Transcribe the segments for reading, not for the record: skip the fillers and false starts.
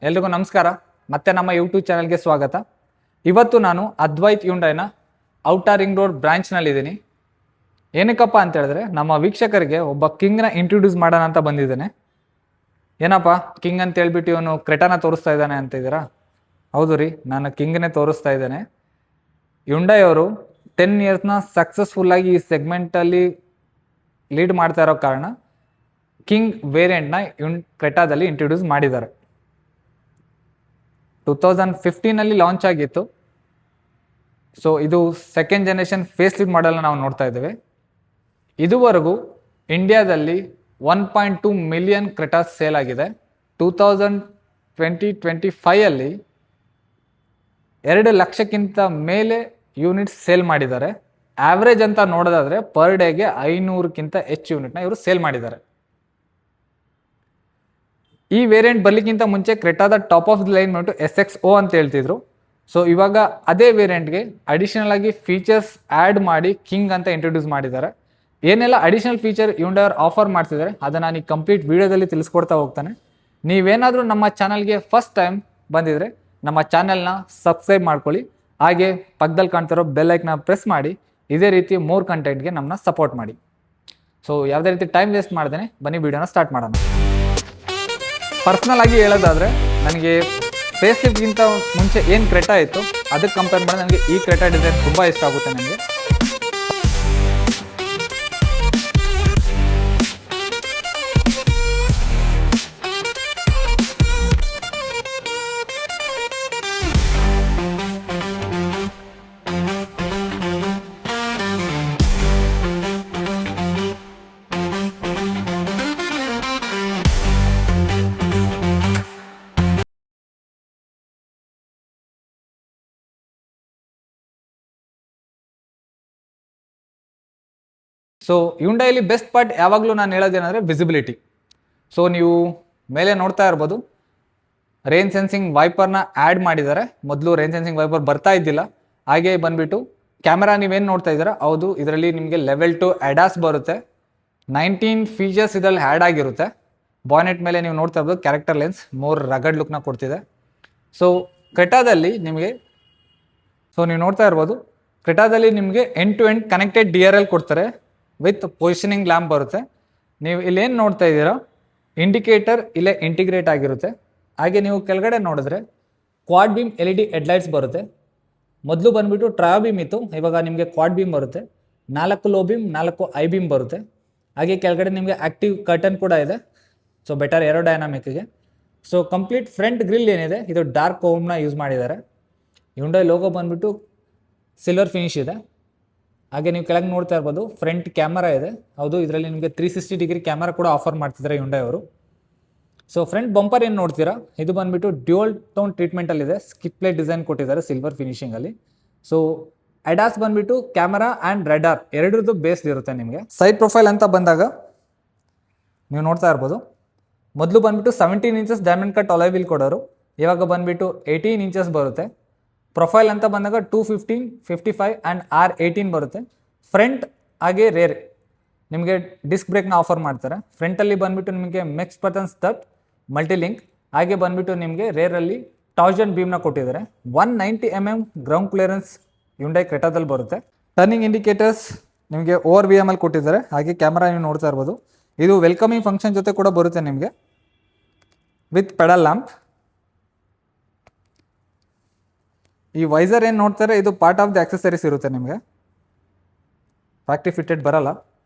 ಎಲ್ರಿಗೂ ನಮಸ್ಕಾರ. ಮತ್ತೆ ನಮ್ಮ ಯೂಟ್ಯೂಬ್ ಚಾನಲ್ಗೆ ಸ್ವಾಗತ. ಇವತ್ತು ನಾನು ಅದ್ವೈತ್ ಹ್ಯುಂಡೈನ ಔಟರ್ ರಿಂಗ್ ರೋಡ್ ಬ್ರಾಂಚ್ನಲ್ಲಿದ್ದೀನಿ. ಏನಕ್ಕಪ್ಪ ಅಂತ ಹೇಳಿದ್ರೆ ನಮ್ಮ ವೀಕ್ಷಕರಿಗೆ ಒಬ್ಬ ಕಿಂಗ್ನ ಇಂಟ್ರೊಡ್ಯೂಸ್ ಮಾಡೋಣ ಅಂತ ಬಂದಿದ್ದೇನೆ. ಏನಪ್ಪ ಕಿಂಗ್ ಅಂತ ಹೇಳ್ಬಿಟ್ಟು ಇವನು ಕ್ರೆಟಾನ ತೋರಿಸ್ತಾ ಇದ್ದಾನೆ ಅಂತ ಇದ್ದೀರಾ? ಹೌದು ರೀ, ನಾನು ಕಿಂಗ್ನೇ ತೋರಿಸ್ತಾ ಇದ್ದೇನೆ. ಹ್ಯುಂಡೈ ಅವರು 10 ಇಯರ್ಸ್ನ ಸಕ್ಸಸ್ಫುಲ್ಲಾಗಿ ಈ ಸೆಗ್ಮೆಂಟಲ್ಲಿ ಲೀಡ್ ಮಾಡ್ತಾ ಇರೋ ಕಾರಣ ಕಿಂಗ್ ವೇರಿಯಂಟ್ನ ಕ್ರೆಟಾದಲ್ಲಿ ಇಂಟ್ರೊಡ್ಯೂಸ್ ಮಾಡಿದ್ದಾರೆ. 2015 ಲಾಂಚ್ ಆಗಿತ್ತು. ಸೊ ಇದು ಸೆಕೆಂಡ್ ಜನರೇಷನ್ ಫೇಸ್ ಲಿಫ್ಟ್ ಮಾಡೆಲ್ನ ನಾವು ನೋಡ್ತಾ ಇದ್ದೇವೆ. ಇದುವರೆಗೂ ಇಂಡಿಯಾದಲ್ಲಿ 1.2 ಮಿಲಿಯನ್ ಕ್ರೆಟಾಸ್ ಸೇಲ್ ಆಗಿದೆ. 2025 2 ಲಕ್ಷಕ್ಕಿಂತ ಮೇಲೆ ಯೂನಿಟ್ಸ್ ಸೇಲ್ ಮಾಡಿದ್ದಾರೆ. ಆವ್ರೇಜ್ ಅಂತ ನೋಡೋದಾದ್ರೆ ಪರ್ ಡೇಗೆ 500ಕ್ಕಿಂತ ಹೆಚ್ಚು ಯೂನಿಟ್ನ ಇವರು ಸೇಲ್ ಮಾಡಿದ್ದಾರೆ. ಈ ವೇರಿಯಂಟ್ ಬರಲಿಕ್ಕಿಂತ ಮುಂಚೆ ಕ್ರೆಟಾದ ಟಾಪ್ ಆಫ್ ದ ಲೈನ್ ಬಂದು SXO ಅಂತ ಹೇಳ್ತಿದ್ರು. ಸೊ ಇವಾಗ ಅದೇ ವೇರಿಯಂಟ್ಗೆ ಅಡಿಷನಲ್ ಆಗಿ ಫೀಚರ್ಸ್ ಆ್ಯಡ್ ಮಾಡಿ ಕಿಂಗ್ ಅಂತ ಇಂಟ್ರೊಡ್ಯೂಸ್ ಮಾಡಿದ್ದಾರೆ. ಏನೆಲ್ಲ ಅಡಿಷನಲ್ ಫೀಚರ್ ಹ್ಯುಂಡೈ ಅವರು ಆಫರ್ ಮಾಡ್ತಿದ್ದಾರೆ ಅದನ್ನು ನಾನು ಈ ಕಂಪ್ಲೀಟ್ ವಿಡಿಯೋದಲ್ಲಿ ತಿಳಿಸ್ಕೊಡ್ತಾ ಹೋಗ್ತಾನೆ. ನೀವೇನಾದರೂ ನಮ್ಮ ಚಾನಲ್ಗೆ ಫಸ್ಟ್ ಟೈಮ್ ಬಂದಿದ್ರೆ ನಮ್ಮ ಚಾನಲ್ನ ಸಬ್ಸ್ಕ್ರೈಬ್ ಮಾಡ್ಕೊಳ್ಳಿ. ಹಾಗೆ ಪಕ್ಕದಲ್ಲಿ ಕಾಣ್ತಿರೋ ಬೆಲ್ ಐಕನ್ನ ಪ್ರೆಸ್ ಮಾಡಿ ಇದೇ ರೀತಿ ಮೋರ್ ಕಂಟೆಂಟ್ಗೆ ನಮ್ಮನ್ನ ಸಪೋರ್ಟ್ ಮಾಡಿ. ಸೊ ಯಾವುದೇ ರೀತಿ ಟೈಮ್ ವೇಸ್ಟ್ ಮಾಡ್ದೇನೆ ಬನ್ನಿ ವಿಡಿಯೋನ ಸ್ಟಾರ್ಟ್ ಮಾಡೋಣ. ಪರ್ಸ್ನಲ್ ಆಗಿ ಹೇಳೋದಾದರೆ ನನಗೆ ಫೇಸ್ ಲಿಫ್ಟ್ಗಿಂತ ಮುಂಚೆ ಏನು ಕ್ರೆಟಾ ಇತ್ತು ಅದಕ್ಕೆ ಕಂಪೇರ್ ಮಾಡಿ ನನಗೆ ಈ ಕ್ರೆಟಾ ಡಿಸೈನ್ ತುಂಬ ಇಷ್ಟ ಆಗುತ್ತೆ ನನಗೆ. ಸೊ ಹ್ಯುಂಡೈಲಿ ಬೆಸ್ಟ್ ಪಾರ್ಟ್ ಯಾವಾಗಲೂ ನಾನು ಹೇಳೋದೇನೆಂದರೆ ವಿಸಿಬಿಲಿಟಿ. ಸೊ ನೀವು ಮೇಲೆ ನೋಡ್ತಾ ಇರ್ಬೋದು ರೇನ್ ಸೆನ್ಸಿಂಗ್ ವೈಪರ್ನ ಆ್ಯಡ್ ಮಾಡಿದ್ದಾರೆ. ಮೊದಲು ರೇನ್ ಸೆನ್ಸಿಂಗ್ ವೈಪರ್ ಬರ್ತಾ ಇದ್ದಿಲ್ಲ. ಹಾಗೆ ಬಂದುಬಿಟ್ಟು ಕ್ಯಾಮೆರಾ ನೀವೇನು ನೋಡ್ತಾ ಇದ್ದೀರಾ, ಹೌದು ಇದರಲ್ಲಿ ನಿಮಗೆ ಲೆವೆಲ್ 2 ADAS ಬರುತ್ತೆ. 19 ಫೀಚರ್ಸ್ ಇದರಲ್ಲಿ ಆ್ಯಡ್ ಆಗಿರುತ್ತೆ. ಬಾನೆಟ್ ಮೇಲೆ ನೀವು ನೋಡ್ತಾ ಇರ್ಬೋದು ಕ್ಯಾರೆಕ್ಟರ್ ಲೆನ್ಸ್ ಮೋರ್ ರಗಡ್ ಲುಕ್ನ ಕೊಡ್ತಿದೆ. ಸೊ ಕ್ರೆಟಾದಲ್ಲಿ ನಿಮಗೆ ನೀವು ನೋಡ್ತಾ ಇರ್ಬೋದು ಕ್ರೆಟಾದಲ್ಲಿ ನಿಮಗೆ end to end connected DRL ಕೊಡ್ತಾರೆ ವಿತ್ ಪೊಸಿಷನಿಂಗ್ ಲ್ಯಾಂಪ್ ಬರುತ್ತೆ. ನೀವು ಇಲ್ಲೇನು ನೋಡ್ತಾ ಇದ್ದೀರಾ ಇಂಡಿಕೇಟರ್ ಇಲ್ಲೇ ಇಂಟಿಗ್ರೇಟ್ ಆಗಿರುತ್ತೆ. ಹಾಗೆ ನೀವು ಕೆಳಗಡೆ ನೋಡಿದ್ರೆ ಕ್ವಾಡ್ ಬೀಮ್ LED ಹೆಡ್ಲೈಟ್ಸ್ ಬರುತ್ತೆ. ಮೊದಲು ಬಂದುಬಿಟ್ಟು ಟ್ರಯೋ ಬೀಮ್ ಇತ್ತು, ಇವಾಗ ನಿಮಗೆ ಕ್ವಾಡ್ ಬೀಮ್ ಬರುತ್ತೆ. 4 ಲೋ ಬೀಮ್ 4 ಐ ಬೀಮ್ ಬರುತ್ತೆ. ಹಾಗೆ ಕೆಳಗಡೆ ನಿಮಗೆ ಆ್ಯಕ್ಟಿವ್ ಕರ್ಟನ್ ಕೂಡ ಇದೆ. ಸೊ ಬೆಟರ್ ಏರೋಡೈನಾಮಿಕ್ಗೆ. ಸೊ ಕಂಪ್ಲೀಟ್ ಫ್ರಂಟ್ ಗ್ರಿಲ್ ಏನಿದೆ ಇದು ಡಾರ್ಕ್ ಕ್ರೋಮ್ನ ಯೂಸ್ ಮಾಡಿದ್ದಾರೆ. ಹ್ಯುಂಡೈ ಲೋಗೋ ಬಂದುಬಿಟ್ಟು ಸಿಲ್ವರ್ ಫಿನಿಶ್ ಇದೆ. ಹಾಗೆ ನೀವು ಕೆಳಗೆ ನೋಡ್ತಾ ಇರ್ಬೋದು ಫ್ರಂಟ್ ಕ್ಯಾಮರಾ ಇದೆ. ಹೌದು ಇದರಲ್ಲಿ ನಿಮಗೆ 360 ಡಿಗ್ರಿ ಕ್ಯಾಮರಾ ಕೂಡ ಆಫರ್ ಮಾಡ್ತಿದ್ದಾರೆ ಹ್ಯುಂಡೈ ಅವರು. ಸೊ ಫ್ರಂಟ್ ಬಂಪರ್ ಏನು ನೋಡ್ತೀರಾ ಇದು ಬಂದುಬಿಟ್ಟು ಡ್ಯುಯಲ್ ಟೋನ್ ಟ್ರೀಟ್ಮೆಂಟಲ್ಲಿದೆ. ಸ್ಕಿಪ್ ಲೈಟ್ ಡಿಸೈನ್ ಕೊಟ್ಟಿದ್ದಾರೆ ಸಿಲ್ವರ್ ಫಿನಿಶಿಂಗಲ್ಲಿ. ಸೊ ADAS ಬಂದುಬಿಟ್ಟು ಕ್ಯಾಮರಾ ಆ್ಯಂಡ್ ರೆಡಾರ್ ಎರಡರದ್ದು ಬೇಸ್ಡ್ ಇರುತ್ತೆ. ನಿಮಗೆ ಸೈಡ್ ಪ್ರೊಫೈಲ್ ಅಂತ ಬಂದಾಗ ನೀವು ನೋಡ್ತಾ ಇರ್ಬೋದು ಮೊದಲು ಬಂದುಬಿಟ್ಟು 17 inches diamond cut alloy wheel ಕೊಡೋರು, ಇವಾಗ ಬಂದುಬಿಟ್ಟು 18 ಇಂಚಸ್ ಬರುತ್ತೆ. ಪ್ರೊಫೈಲ್ ಅಂತ ಬಂದಾಗ 215, 55 ಆ್ಯಂಡ್ R18 ಬರುತ್ತೆ. ಫ್ರಂಟ್ ಹಾಗೆ ರೇರ್ ನಿಮಗೆ ಡಿಸ್ಕ್ ಬ್ರೇಕ್ನ ಆಫರ್ ಮಾಡ್ತಾರೆ. ಫ್ರಂಟಲ್ಲಿ ಬಂದುಬಿಟ್ಟು ನಿಮಗೆ ಮೆಕ್ಸ್ ಬಟನ್ ಸ್ಟಟ್ ಮಲ್ಟಿಲಿಂಕ್. ಹಾಗೆ ಬಂದುಬಿಟ್ಟು ನಿಮಗೆ ರೇರಲ್ಲಿ ಟಾರ್ಜನ್ ಬೀಮ್ನ ಕೊಟ್ಟಿದ್ದಾರೆ. 190 mm ಗ್ರೌಂಡ್ ಕ್ಲಿಯರೆನ್ಸ್ ಹ್ಯುಂಡೈ ಕ್ರೆಟಾದಲ್ಲಿ ಬರುತ್ತೆ. ಟರ್ನಿಂಗ್ ಇಂಡಿಕೇಟರ್ಸ್ ನಿಮಗೆ ಓವರ್ VML ಕೊಟ್ಟಿದ್ದಾರೆ. ಹಾಗೆ ಕ್ಯಾಮ್ರಾ ನೀವು ನೋಡ್ತಾ ಇರ್ಬೋದು ಇದು ವೆಲ್ಕಮಿಂಗ್ ಫಂಕ್ಷನ್ ಜೊತೆ ಕೂಡ ಬರುತ್ತೆ ನಿಮಗೆ ವಿತ್ ಪೆಡಲ್ ಲ್ಯಾಂಪ್. ಈ ವೈಸರ್ ಏನು ನೋಡ್ತಾರೆ ಇದು ಪಾರ್ಟ್ ಆಫ್ ದ ಆಕ್ಸೆಸರೀಸ್ ಇರುತ್ತೆ. ನಿಮಗೆ ಫ್ಯಾಕ್ಟ್ರಿ ಫಿಟೆಡ್ ಬರಲ್ಲ.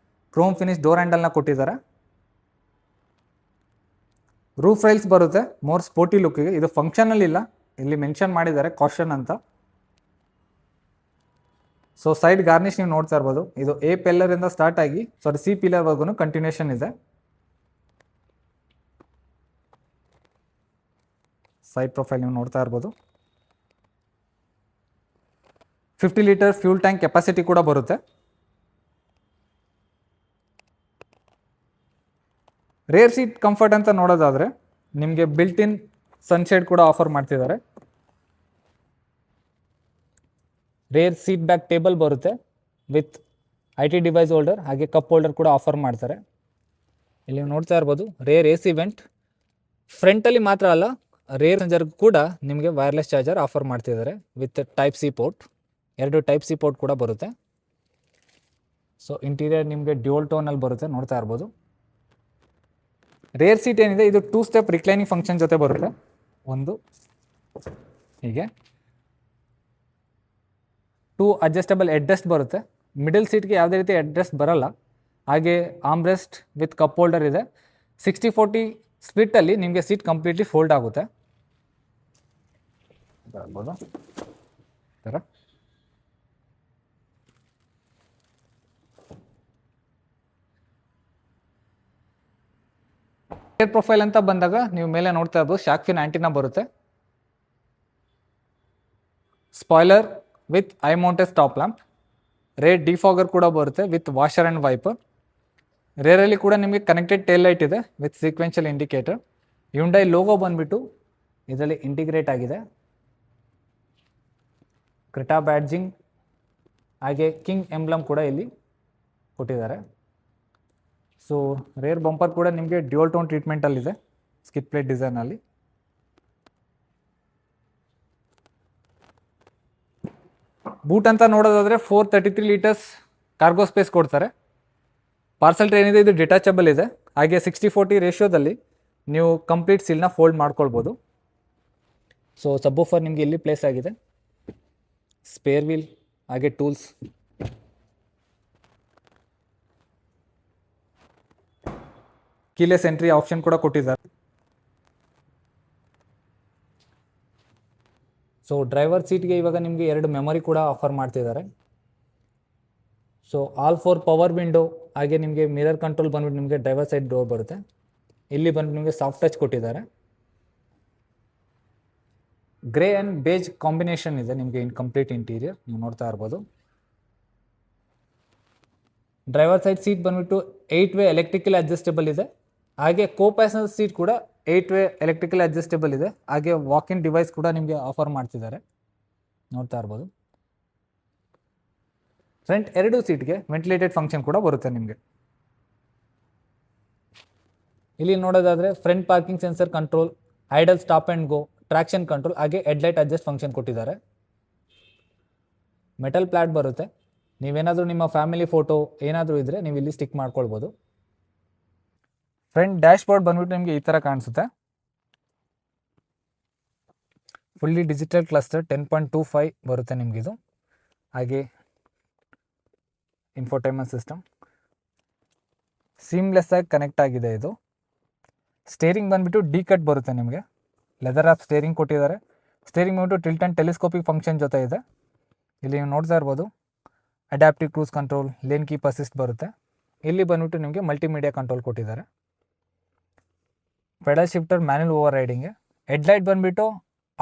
ಕ್ರೋಮ್ ಫಿನಿಶ್ ಡೋರ್ ಹ್ಯಾಂಡಲ್ನ ಕೊಟ್ಟಿದ್ದಾರೆ. ರೂಫ್ ರೈಲ್ಸ್ ಬರುತ್ತೆ ಮೋರ್ ಸ್ಪೋರ್ಟಿ ಲುಕ್ಕಿಗೆ. ಇದು ಫಂಕ್ಷನಲ್ಲಿ ಇಲ್ಲ, ಇಲ್ಲಿ ಮೆನ್ಷನ್ ಮಾಡಿದ್ದಾರೆ ಕಾಷನ್ ಅಂತ. ಸೊ ಸೈಡ್ ಗಾರ್ನಿಶ್ ನೀವು ನೋಡ್ತಾ ಇರ್ಬೋದು ಇದು A ಪಿಲ್ಲರಿಂದ ಸ್ಟಾರ್ಟ್ ಆಗಿ C ಪಿಲ್ಲರ್ವರೆಗೂ ಕಂಟಿನ್ಯೂಷನ್ ಇದೆ. ಸೈಡ್ ಪ್ರೊಫೈಲ್ ನೀವು ನೋಡ್ತಾ ಇರ್ಬೋದು 50 ಲೀಟರ್ ಫ್ಯೂಲ್ ಟ್ಯಾಂಕ್ ಕೆಪಾಸಿಟಿ ಕೂಡ ಬರುತ್ತೆ. ರೇರ್ ಸೀಟ್ ಕಂಫರ್ಟ್ ಅಂತ ನೋಡೋದಾದರೆ ನಿಮಗೆ ಬಿಲ್ಟ್ ಇನ್ ಸನ್ಶೇಡ್ ಕೂಡ ಆಫರ್ ಮಾಡ್ತಿದ್ದಾರೆ. ರೇರ್ ಸೀಟ್ ಬ್ಯಾಕ್ ಟೇಬಲ್ ಬರುತ್ತೆ ವಿತ್ IT ಡಿವೈಸ್ ಹೋಲ್ಡರ್ ಹಾಗೆ ಕಪ್ ಹೋಲ್ಡರ್ ಕೂಡ ಆಫರ್ ಮಾಡ್ತಾರೆ. ಇಲ್ಲಿ ನೋಡ್ತಾ ಇರ್ಬೋದು ರೇರ್ AC ವೆಂಟ್. ಫ್ರಂಟಲ್ಲಿ ಮಾತ್ರ ಅಲ್ಲ ರೇರ್ ಚಾರ್ಜರ್ ಕೂಡ ನಿಮಗೆ ವೈರ್ಲೆಸ್ ಚಾರ್ಜರ್ ಆಫರ್ ಮಾಡ್ತಿದ್ದಾರೆ with type C port. 2 type C port ಕೂಡ ಬರುತ್ತೆ. ಸೊ ಇಂಟೀರಿಯರ್ ನಿಮಗೆ ಡ್ಯೂಯಲ್ ಟೋನಲ್ಲಿ ಬರುತ್ತೆ, ನೋಡ್ತಾ ಇರ್ಬೋದು. ರೇರ್ ಸೀಟ್ ಏನಿದೆ ಇದು 2 ಸ್ಟೆಪ್ ರಿಕ್ಲೈನಿಂಗ್ ಫಂಕ್ಷನ್ ಜೊತೆ ಬರುತ್ತೆ. ಒಂದು ಹೀಗೆ 2 ಅಡ್ಜಸ್ಟಬಲ್ ಹೆಡ್ರೆಸ್ಟ್ ಬರುತ್ತೆ. ಮಿಡಲ್ ಸೀಟ್ಗೆ ಯಾವುದೇ ರೀತಿ ಹೆಡ್ರೆಸ್ಟ್ ಬರಲ್ಲ. ಹಾಗೆ ಆರ್ಮ್ರೆಸ್ಟ್ ವಿತ್ ಕಪ್ ಹೋಲ್ಡರ್ ಇದೆ. 60-40 ಸ್ಪ್ಲಿಟ್ಟಲ್ಲಿ ನಿಮಗೆ ಸೀಟ್ ಕಂಪ್ಲೀಟ್ಲಿ ಫೋಲ್ಡ್ ಆಗುತ್ತೆ. ಥರ ಏರ್ ಪ್ರೊಫೈಲ್ ಅಂತ ಬಂದಾಗ ನೀವು ಮೇಲೆ ನೋಡ್ತಾ ಇರ್ಬೋದು ಶಾರ್ಕ್ ಫಿನ್ ಆಂಟಿನಾ ಬರುತ್ತೆ. Spoiler with high mounted stop lamp. Rear defogger ಕೂಡ ಬರುತ್ತೆ ವಿತ್ ವಾಷರ್ ಆ್ಯಂಡ್ ವೈಪರ್. ರೇರಲ್ಲಿ ಕೂಡ ನಿಮಗೆ ಕನೆಕ್ಟೆಡ್ ಟೇಲ್ ಲೈಟ್ ಇದೆ with sequential indicator. Hyundai logo ಬಂದುಬಿಟ್ಟು ಇದರಲ್ಲಿ ಇಂಟಿಗ್ರೇಟ್ ಆಗಿದೆ. ಕ್ರೆಟಾ ಬ್ಯಾಡ್ಜಿಂಗ್ ಹಾಗೆ ಕಿಂಗ್ ಎಂಬ್ಲಮ್ ಕೂಡ ಇಲ್ಲಿ ಕೊಟ್ಟಿದ್ದಾರೆ. ಸೊ ರೇರ್ ಬಂಪರ್ ಕೂಡ ನಿಮಗೆ ಡ್ಯೂಯಲ್ ಟೋನ್ ಟ್ರೀಟ್ಮೆಂಟಲ್ಲಿದೆ ಸ್ಕಿಡ್ ಪ್ಲೇಟ್ ಡಿಸೈನಲ್ಲಿ. ಬೂಟ್ ಅಂತ ನೋಡೋದಾದರೆ 433 ಲೀಟರ್ಸ್ ಕಾರ್ಗೋ ಸ್ಪೇಸ್ ಕೊಡ್ತಾರೆ. ಪಾರ್ಸಲ್ ಟ್ರೇ ಏನಿದೆ ಇದು ಡಿಟ್ಯಾಚಬಲ್ ಇದೆ. ಹಾಗೆ 60-40 ರೇಷಿಯೋದಲ್ಲಿ ನೀವು ಕಂಪ್ಲೀಟ್ ಸೀಲ್ನ ಫೋಲ್ಡ್ ಮಾಡ್ಕೊಳ್ಬೋದು. ಸೊ ಸಬ್ವೂಫರ್ ನಿಮಗೆ ಇಲ್ಲಿ ಪ್ಲೇಸ್ ಆಗಿದೆ. ಸ್ಪೇರ್ ವೀಲ್ ಹಾಗೆ ಟೂಲ್ಸ್. ಕೀಲೆಸ್ ಎಂಟ್ರಿ ಆಪ್ಷನ್ ಕೂಡ ಕೊಟ್ಟಿದ್ದಾರೆ. ಸೊ ಡ್ರೈವರ್ ಸೀಟ್ಗೆ ಇವಾಗ ನಿಮಗೆ 2 ಮೆಮೊರಿ ಕೂಡ ಆಫರ್ ಮಾಡ್ತಿದ್ದಾರೆ. ಸೊ ಆಲ್ 4 ಪವರ್ ವಿಂಡೋ ಹಾಗೆ ನಿಮಗೆ ಮಿರರ್ ಕಂಟ್ರೋಲ್ ಬಂದ್ಬಿಟ್ಟು ನಿಮಗೆ ಡ್ರೈವರ್ ಸೈಡ್ ಡೋರ್ ಬರುತ್ತೆ. ಇಲ್ಲಿ ಬಂದು ನಿಮಗೆ ಸಾಫ್ಟ್ ಟಚ್ ಕೊಟ್ಟಿದ್ದಾರೆ. ಗ್ರೇ ಆ್ಯಂಡ್ ಬೇಜ್ ಕಾಂಬಿನೇಷನ್ ಇದೆ ನಿಮಗೆ ಇನ್ ಕಂಪ್ಲೀಟ್ ಇಂಟೀರಿಯರ್ ನೀವು ನೋಡ್ತಾ ಇರ್ಬೋದು. ಡ್ರೈವರ್ ಸೈಡ್ ಸೀಟ್ ಬಂದ್ಬಿಟ್ಟು 8 ವೇ ಎಲೆಕ್ಟ್ರಿಕಲ್ ಅಡ್ಜಸ್ಟೇಬಲ್ ಇದೆ. ಹಾಗೆ ಕೋ ಪ್ಯಾಸೆಂಜರ್ ಸೀಟ್ ಕೂಡ 8 ವೇ ಎಲೆಕ್ಟ್ರಿಕಲ್ ಅಡ್ಜಸ್ಟೇಬಲ್ ಇದೆ. ಹಾಗೆ ವಾಕ್-ಇನ್ ಡಿವೈಸ್ ಕೂಡ ನಿಮಗೆ ಆಫರ್ ಮಾಡ್ತಿದ್ದಾರೆ, ನೋಡ್ತಾ ಇರ್ಬೋದು. ಫ್ರಂಟ್ 2 ಸೀಟ್ಗೆ ವೆಂಟಿಲೇಟೆಡ್ ಫಂಕ್ಷನ್ ಕೂಡ ಬರುತ್ತೆ ನಿಮಗೆ. ಇಲ್ಲಿ ನೋಡೋದಾದರೆ front parking sensor control, idle stop and go, traction control ಹಾಗೆ ಹೆಡ್ಲೈಟ್ ಅಡ್ಜಸ್ಟ್ ಫಂಕ್ಷನ್ ಕೊಟ್ಟಿದ್ದಾರೆ. ಮೆಟಲ್ ಪ್ಲಾಟ್ ಬರುತ್ತೆ. ನೀವೇನಾದರೂ ನಿಮ್ಮ ಫ್ಯಾಮಿಲಿ ಫೋಟೋ ಏನಾದರೂ ಇದ್ದರೆ ನೀವು ಇಲ್ಲಿ ಸ್ಟಿಕ್ ಮಾಡ್ಕೊಳ್ಬೋದು. ಫ್ರಂಟ್ ಡ್ಯಾಶ್ ಬೋರ್ಡ್ ಬಂದ್ಬಿಟ್ಟು ನಿಮಗೆ ಈ ಥರ ಕಾಣಿಸುತ್ತೆ. ಫುಲ್ಲಿ ಡಿಜಿಟಲ್ ಕ್ಲಸ್ಟರ್ 10.25 ಬರುತ್ತೆ ನಿಮಗಿದು. ಹಾಗೆ ಇನ್ಫೋಟೈನ್ಮೆಂಟ್ ಸಿಸ್ಟಮ್ ಸೀಮ್ಲೆಸ್ ಆಗಿ ಕನೆಕ್ಟ್ ಆಗಿದೆ ಇದು. ಸ್ಟೇರಿಂಗ್ ಬಂದುಬಿಟ್ಟು ಡಿ ಕಟ್ ಬರುತ್ತೆ ನಿಮಗೆ. ಲೆದರ್ ಆಫ್ ಸ್ಟೇರಿಂಗ್ ಕೊಟ್ಟಿದ್ದಾರೆ. ಸ್ಟೇರಿಂಗ್ ಬಂದುಬಿಟ್ಟು ಟಿಲ್ಟ್ ಆ್ಯಂಡ್ ಟೆಲಿಸ್ಕೋಪಿಕ್ ಫಂಕ್ಷನ್ ಜೊತೆ ಇದೆ. ಇಲ್ಲಿ ನೀವು ನೋಡ್ತಾ ಇರ್ಬೋದು adaptive cruise control, lane keep assist ಬರುತ್ತೆ. ಇಲ್ಲಿ ಬಂದುಬಿಟ್ಟು ನಿಮಗೆ ಮಲ್ಟಿಮೀಡಿಯಾ ಕಂಟ್ರೋಲ್ ಕೊಟ್ಟಿದ್ದಾರೆ. ಪೆಡಲ್ ಶಿಫ್ಟರ್ ಮ್ಯಾನ್ಯಲ್ ಓವರ್ ರೈಡಿಂಗ್ಗೆ. ಹೆಡ್ಲೈಟ್ ಬಂದುಬಿಟ್ಟು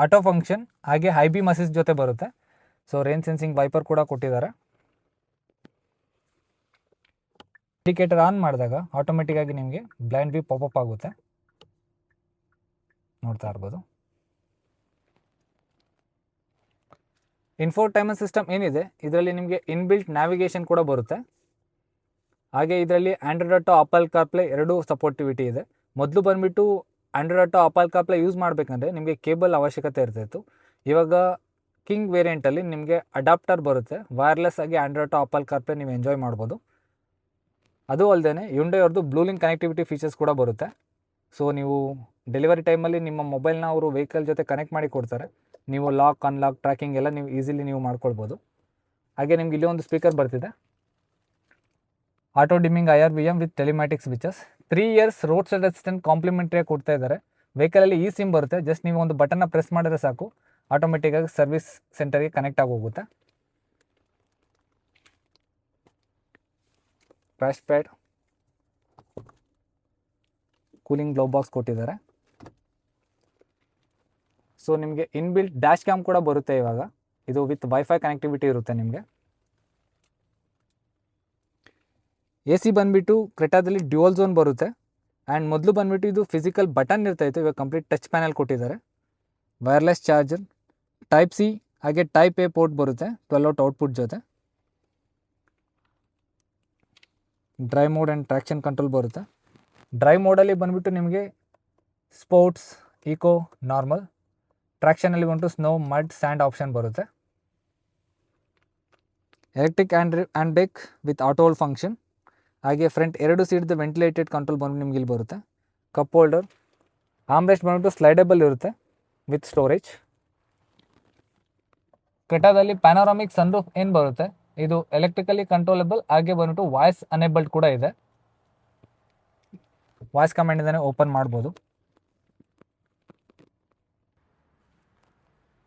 ಆಟೋ ಫಂಕ್ಷನ್ ಹಾಗೆ ಹೈ ಬೀಮ್ ಅಸಿಸ್ಟ್ ಜೊತೆ ಬರುತ್ತೆ. ಸೊ ರೇನ್ ಸೆನ್ಸಿಂಗ್ ವೈಪರ್ ಕೂಡ ಕೊಟ್ಟಿದ್ದಾರೆ. ಇಂಡಿಕೇಟರ್ ಆನ್ ಮಾಡಿದಾಗ ಆಟೋಮೆಟಿಕ್ಕಾಗಿ ನಿಮಗೆ ಬ್ಲೈಂಡ್ ವ್ಯೂ ಪಾಪಪ್ ಆಗುತ್ತೆ, ನೋಡ್ತಾ ಇರ್ಬೋದು. ಇನ್ಫೋಟೈನ್ಮೆಂಟ್ ಸಿಸ್ಟಮ್ ಏನಿದೆ ಇದರಲ್ಲಿ ನಿಮಗೆ ಇನ್ಬಿಲ್ಟ್ ನ್ಯಾವಿಗೇಷನ್ ಕೂಡ ಬರುತ್ತೆ. ಹಾಗೆ ಇದರಲ್ಲಿ ಆಂಡ್ರಾಯ್ಡ್ ಆಟೋ, ಆಪಲ್ ಕಾರ್ಪ್ಲೇ ಎರಡೂ ಸಪೋರ್ಟಿವಿಟಿ ಇದೆ. ಮೊದಲು ಬಂದುಬಿಟ್ಟು Android auto, apple CarPlay use ಮಾಡಬೇಕಂದ್ರೆ ನಿಮಗೆ ಕೇಬಲ್ ಅವಶ್ಯಕತೆ ಇರ್ತಾಯಿತ್ತು. ಇವಾಗ ಕಿಂಗ್ ವೇರಿಯಂಟಲ್ಲಿ ನಿಮಗೆ ಅಡಾಪ್ಟರ್ ಬರುತ್ತೆ. ವೈರ್ಲೆಸ್ ಆಗಿ ಆಂಡ್ರಾಯ್ಡ್ ಆಟೋ, ಆಪಲ್ ಕಾರ್ಪ್ಲೇ ನೀವು ಎಂಜಾಯ್ ಮಾಡ್ಬೋದು. ಅದು ಅಲ್ಲದೆ ಹ್ಯುಂಡೈ ಅವ್ರದ್ದು ಬ್ಲೂಲಿಂಕ್ ಕನೆಕ್ಟಿವಿಟಿ ಫೀಚರ್ಸ್ ಕೂಡ ಬರುತ್ತೆ. ಸೊ ನೀವು ಡೆಲಿವರಿ ಟೈಮಲ್ಲಿ ನಿಮ್ಮ ಮೊಬೈಲ್ನ ಅವರು ವೆಹಿಕಲ್ ಜೊತೆ ಕನೆಕ್ಟ್ ಮಾಡಿ ಕೊಡ್ತಾರೆ. ನೀವು ಲಾಕ್, ಅನ್ಲಾಕ್, ಟ್ರ್ಯಾಕಿಂಗ್ ಎಲ್ಲ ನೀವು ಈಸಿಲಿ ನೀವು ಮಾಡ್ಕೊಳ್ಬೋದು. ಹಾಗೆ ನಿಮ್ಗೆ ಇಲ್ಲಿ ಒಂದು ಸ್ಪೀಕರ್ ಬರ್ತಿದೆ. Auto dimming IRVM with telematic switches. 3 years road side assistant ಕಾಂಪ್ಲಿಮೆಂಟ್ರಿಯಾಗಿ ಕೊಡ್ತಾ ಇದ್ದಾರೆ. ವೆಹಿಕಲಲ್ಲಿ ಈ ಸಿಮ್ ಬರುತ್ತೆ. ಜಸ್ಟ್ ನೀವು ಒಂದು ಬಟನ್ನ ಪ್ರೆಸ್ ಮಾಡಿದ್ರೆ ಸಾಕು, ಆಟೋಮೆಟಿಕ್ಕಾಗಿ ಸರ್ವಿಸ್ ಸೆಂಟರ್ಗೆ ಕನೆಕ್ಟ್ ಆಗಿ ಹೋಗುತ್ತೆ. ಕ್ರ್ಯಾಶ್ ಪ್ಯಾಡ್, ಕೂಲಿಂಗ್ ಗ್ಲೌ ಬಾಕ್ಸ್ ಕೊಟ್ಟಿದ್ದಾರೆ. ಸೊ ನಿಮಗೆ ಇನ್ಬಿಲ್ಟ್ ಡ್ಯಾಶ್ ಕ್ಯಾಮ್ ಕೂಡ ಬರುತ್ತೆ ಇವಾಗ. ಇದು ವಿತ್ ವೈಫೈ ಕನೆಕ್ಟಿವಿಟಿ ಇರುತ್ತೆ ನಿಮಗೆ. AC ಬಂದುಬಿಟ್ಟು ಕ್ರೆಟಾದಲ್ಲಿ ಡ್ಯುಯಲ್ ಝೋನ್ ಬರುತ್ತೆ. ಆ್ಯಂಡ್ ಮೊದಲು ಬಂದುಬಿಟ್ಟು ಇದು ಫಿಸಿಕಲ್ ಬಟನ್ ಇರ್ತಾಯಿತ್ತು, ಇವಾಗ ಕಂಪ್ಲೀಟ್ ಟಚ್ ಪ್ಯಾನಲ್ ಕೊಟ್ಟಿದ್ದಾರೆ. ವೈರ್ಲೆಸ್ ಚಾರ್ಜರ್, ಟೈಪ್ ಸಿ ಹಾಗೆ ಟೈಪ್ A ಪೋರ್ಟ್ ಬರುತ್ತೆ 12V ಔಟ್ಪುಟ್ ಜೊತೆ. Drive mode and traction control ಬರುತ್ತೆ. ಡ್ರೈವ್ ಮೋಡಲ್ಲಿ ಬಂದುಬಿಟ್ಟು ನಿಮಗೆ ಸ್ಪೋರ್ಟ್ಸ್, ಈಕೋ ನಾರ್ಮಲ್. ಟ್ರ್ಯಾಕ್ಷನಲ್ಲಿ ಬಂದು ಸ್ನೋ ಮಡ್ ಸ್ಯಾಂಡ್ ಆಪ್ಷನ್ ಬರುತ್ತೆ. Electric and brake with auto hold function. ಹಾಗೆ ಫ್ರಂಟ್ 2 ಸೀಟ್ದು ವೆಂಟಿಲೇಟೆಡ್ ಕಂಟ್ರೋಲ್ ಬಂದು ನಿಮ್ಗೆ ಇಲ್ಲಿ ಬರುತ್ತೆ. Cup holder. ಆಮ್ರೆಸ್ಟ್ ಬಂದ್ಬಿಟ್ಟು ಸ್ಲೈಡಬಲ್ ಇರುತ್ತೆ ವಿತ್ ಸ್ಟೋರೇಜ್. ಕ್ರೆಟಾದಲ್ಲಿ ಪ್ಯಾನೋರಾಮಿಕ್ ಸನ್ರೂಫ್ ಏನು ಬರುತ್ತೆ, ಇದು ಎಲೆಕ್ಟ್ರಿಕಲಿ ಕಂಟ್ರೋಲೆಬಲ್. ಹಾಗೆ ಬಂದ್ಬಿಟ್ಟು ವಾಯ್ಸ್ ಅನೇಬಲ್ಡ್ ಕೂಡ ಇದೆ. ವಾಯ್ಸ್ ಕಮಾಂಡಿಂದನೇ ಓಪನ್ ಮಾಡ್ಬೋದು.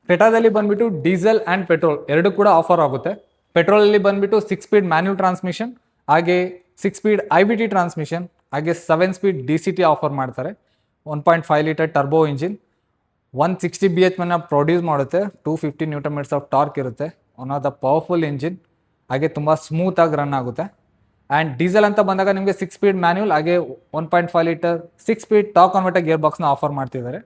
ಕ್ರೆಟಾದಲ್ಲಿ ಬಂದ್ಬಿಟ್ಟು ಡೀಸೆಲ್ ಆ್ಯಂಡ್ ಪೆಟ್ರೋಲ್ ಎರಡು ಕೂಡ ಆಫರ್ ಆಗುತ್ತೆ. ಪೆಟ್ರೋಲಲ್ಲಿ ಬಂದ್ಬಿಟ್ಟು 6 ಸ್ಪೀಡ್ ಮ್ಯಾನ್ಯುವಲ್ ಟ್ರಾನ್ಸ್ಮಿಷನ್, ಹಾಗೆ 6 ಸ್ಪೀಡ್ IBT ಟ್ರಾನ್ಸ್ಮಿಷನ್, ಹಾಗೆ 7 ಸ್ಪೀಡ್ DCT ಆಫರ್ ಮಾಡ್ತಾರೆ. 1.5 litre turbo engine, 160 bhp produce ಮಾಡುತ್ತೆ. 250 Nm ಆಫ್ ಟಾರ್ಕ್ ಇರುತ್ತೆ. One of the powerful engine. ಹಾಗೆ ತುಂಬ ಸ್ಮೂತಾಗಿ ರನ್ ಆಗುತ್ತೆ. ಆ್ಯಂಡ್ ಡೀಸೆಲ್ ಅಂತ ಬಂದಾಗ ನಿಮಗೆ 6 ಸ್ಪೀಡ್ ಮ್ಯಾನ್ಯುವಲ್, ಹಾಗೆ 1.5 litre 6 speed torque converter gear ಬಾಕ್ಸ್ನ ಆಫರ್ ಮಾಡ್ತಿದ್ದಾರೆ.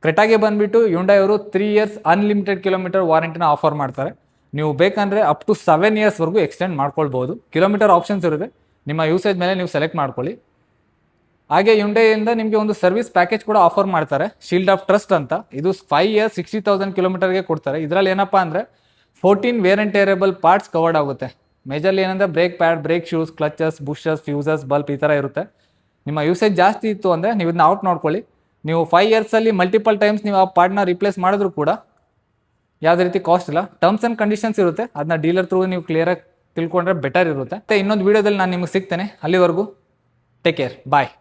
ಕ್ರೆಟಾಗೆ ಬಂದುಬಿಟ್ಟು ಹ್ಯುಂಡೈ ಅವರು 3 ಇಯರ್ಸ್ ಅನ್ಲಿಮಿಟೆಡ್ ಕಿಲೋಮೀಟರ್ ವಾರಂಟಿನ ಆಫರ್ ಮಾಡ್ತಾರೆ. ನೀವು ಬೇಕಂದರೆ ಅಪ್ ಟು 7 ಇಯರ್ಸ್ವರೆಗೂ ಎಕ್ಸ್ಟೆಂಡ್ ಮಾಡ್ಕೊಳ್ಬೋದು. ಕಿಲೋಮೀಟರ್ ಆಪ್ಷನ್ಸ್ ಇರುತ್ತೆ, ನಿಮ್ಮ ಯೂಸೇಜ್ ಮೇಲೆ ನೀವು ಸೆಲೆಕ್ಟ್ ಮಾಡ್ಕೊಳ್ಳಿ. ಹಾಗೆ ಹ್ಯುಂಡೈಯಿಂದ ನಿಮಗೆ ಒಂದು ಸರ್ವಿಸ್ ಪ್ಯಾಕೇಜ್ ಕೂಡ ಆಫರ್ ಮಾಡ್ತಾರೆ, ಶೀಲ್ಡ್ ಆಫ್ ಟ್ರಸ್ಟ್ ಅಂತ. ಇದು 5 ಇಯರ್ಸ್ 60,000 ಕಿಲೋಮೀಟರ್ಗೆ ಕೊಡ್ತಾರೆ. ಇದರಲ್ಲಿ ಏನಪ್ಪ ಅಂದರೆ 14 wear and tearable parts covered ಆಗುತ್ತೆ. ಮೇಜರ್ಲಿ ಏನಂದರೆ brake pad, brake shoes, clutches, bushes, fuses, bulb ಈ ಥರ ಇರುತ್ತೆ. ನಿಮ್ಮ ಯೂಸೇಜ್ ಜಾಸ್ತಿ ಇತ್ತು ಅಂದರೆ ನೀವು ಇದನ್ನ ಔಟ್ ನೋಡ್ಕೊಳ್ಳಿ. ನೀವು 5 ಇಯರ್ಸಲ್ಲಿ ಮಲ್ಟಿಪಲ್ ಟೈಮ್ಸ್ ನೀವು ಆ ಪಾರ್ಟ್ನ ರಿಪ್ಲೇಸ್ ಮಾಡಿದ್ರು ಕೂಡ ಯಾವುದೇ ರೀತಿ ಕಾಸ್ಟ್ ಇಲ್ಲ. ಟರ್ಮ್ಸ್ ಆ್ಯಂಡ್ ಕಂಡೀಷನ್ಸ್ ಇರುತ್ತೆ, ಅದನ್ನ ಡೀಲರ್ ಥ್ರೂ ನೀವು ಕ್ಲಿಯರಾಗಿ ತಿಳ್ಕೊಂಡ್ರೆ ಬೆಟರ್ ಇರುತ್ತೆ. ಮತ್ತು ಇನ್ನೊಂದು ವೀಡಿಯೋದಲ್ಲಿ ನಾನು ನಿಮಗೆ ಸಿಗ್ತೇನೆ. ಅಲ್ಲಿವರೆಗೂ ಟೇಕ್ ಕೇರ್, ಬಾಯ್.